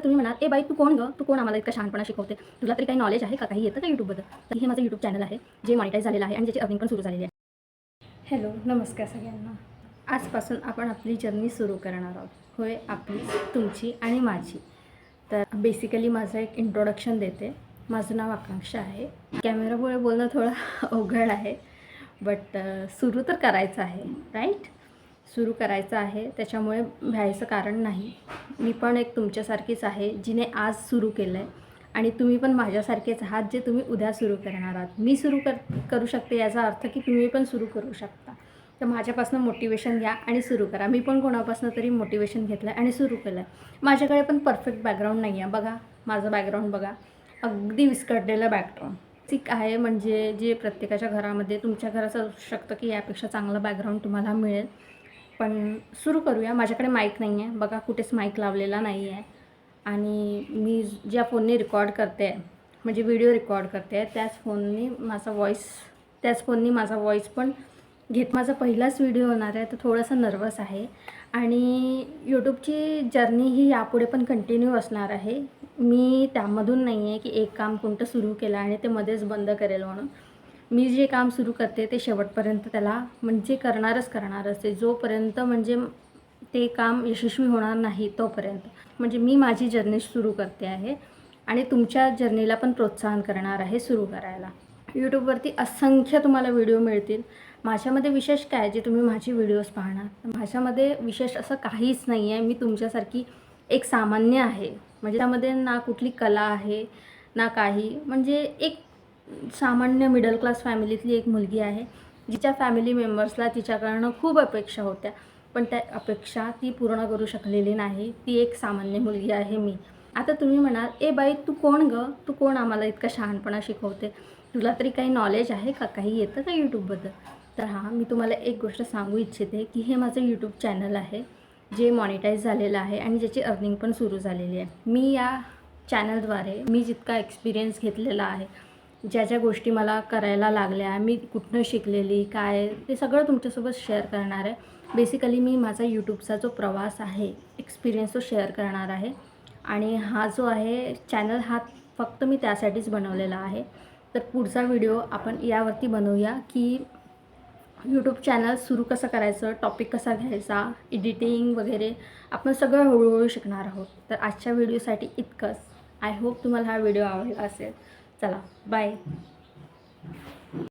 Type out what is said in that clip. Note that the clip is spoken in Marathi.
तुम्ही म्हणाल, ए बाई तू कोण गं? तू कोण आम्हाला इतका शहाणपणा शिकवते? तुला तरी काही नॉलेज आहे का? काही येतं का यूट्यूबबद्दल? तर हे माझं यूट्यूब चॅनल आहे, जे मॉनिटाईज झालेलं आहे आणि ज्याची अर्निंग पण सुरू झालेली आहे. हॅलो, नमस्कार सगळ्यांना. आजपासून आपण आपली जर्नी सुरू करणार आहोत. होय, आपली, तुमची आणि माझी. तर बेसिकली माझं एक इंट्रोडक्शन देते. माझं नाव आकांक्षा आहे. कॅमेरापुढे बोलणं थोडं अवघड आहे, बट सुरू तर करायचं आहे, राईट? सुरू करायचं आहे, त्याच्यामुळे भ्यायचं कारण नाही. मी पण एक तुमच्यासारखीच आहे, जिने आज सुरू केलं आहे आणि तुम्ही पण माझ्यासारखेच आहात, जे तुम्ही उद्या सुरू करणार आहात. मी सुरू करू शकते याचा अर्थ की तुम्ही पण सुरू करू शकता. तर माझ्यापासून मोटिवेशन घ्या आणि सुरू करा. मी पण कोणापासून तरी मोटिवेशन घेतलं आहे आणि सुरू केलं आहे. माझ्याकडे पण परफेक्ट बॅकग्राऊंड नाही आहे. बघा माझं बॅकग्राऊंड बघा, अगदी विस्कटलेलं बॅकग्राऊंड ठीक आहे. म्हणजे जे प्रत्येकाच्या घरामध्ये, तुमच्या घराचं असू शकतं की यापेक्षा चांगलं बॅकग्राऊंड तुम्हाला मिळेल. पण सुरू करूया. माझ्याकडे माईक नाही आहे, बघा कुठेच माईक लावलेला नाही आहे. आणि मी ज्या फोनने रेकॉर्ड करते आहे, म्हणजे व्हिडिओ रेकॉर्ड करते आहे, त्याच फोनने माझा व्हॉईस पण माझा पहिलाच व्हिडिओ होणार आहे, तर थोडंसं नर्वस आहे. आणि यूट्यूबची जर्नी ही यापुढे पण कंटिन्यू असणार आहे. मी त्यामधून नाही आहे की एक काम कोणतं सुरू केलं आणि ते मध्येच बंद करेल म्हणून. मी जे काम सुरू करते ते शेवटपर्यंत त्याला म्हणजे करणारच आहे, जोपर्यंत म्हणजे ते काम यशस्वी होणार नाही तोपर्यंत. म्हणजे मी माझी जर्नी सुरू करते आहे आणि तुमच्या जर्नीला पण प्रोत्साहन करणार आहे सुरू करायला. यूट्यूबवरती असंख्य तुम्हाला व्हिडिओ मिळतील. माझ्यामध्ये विशेष काय, जे तुम्ही माझी व्हिडिओज पाहणार, माझ्यामध्ये विशेष असं काहीच नाही आहे. मी तुमच्यासारखी एक सामान्य आहे. म्हणजे त्यामध्ये ना कुठली कला आहे ना काही, म्हणजे एक सामान्य मिडल क्लास फॅमिलीतली एक मुलगी आहे, जिच्या फॅमिली मेंबर्सला तिच्याकडनं खूप अपेक्षा होत्या, पण त्या अपेक्षा ती पूर्ण करू शकलेली नाही. ती एक सामान्य मुलगी आहे मी. आता तुम्ही म्हणाल, ए बाई तू कोण गं? तू कोण आम्हाला इतका शहाणपणा शिकवते? तुला तरी काही नॉलेज आहे का? काही येतं का यूट्यूबबद्दल? तर हां, मी तुम्हाला एक गोष्ट सांगू इच्छिते की हे माझं यूट्यूब चॅनल आहे, जे मॉनिटाईज झालेलं आहे आणि ज्याची अर्निंग पण सुरू झालेली आहे. मी या चॅनलद्वारे मी जितका एक्सपिरियन्स घेतलेला आहे, ज्या ज्या गोष्टी मला करायला लागल्या, मी कुठनं शिकलेली, काय, ते सगळं तुमच्यासोबत शेअर करणार आहे. बेसिकली मी माझा यूट्यूबचा जो प्रवास आहे, एक्सपिरियन्स तो शेअर करणार आहे. आणि हा जो आहे चॅनल, हा फक्त मी त्यासाठीच बनवलेला आहे. तर पुढचा व्हिडिओ आपण यावरती बनवूया की यूट्यूब चॅनल सुरू कसं करायचं, टॉपिक कसा घ्यायचा, एडिटिंग वगैरे आपण सगळं हळूहळू शिकणार आहोत. तर आजच्या व्हिडिओसाठी इतकंच. आय होप तुम्हाला हा व्हिडिओ आवडला असेल. चला बाय.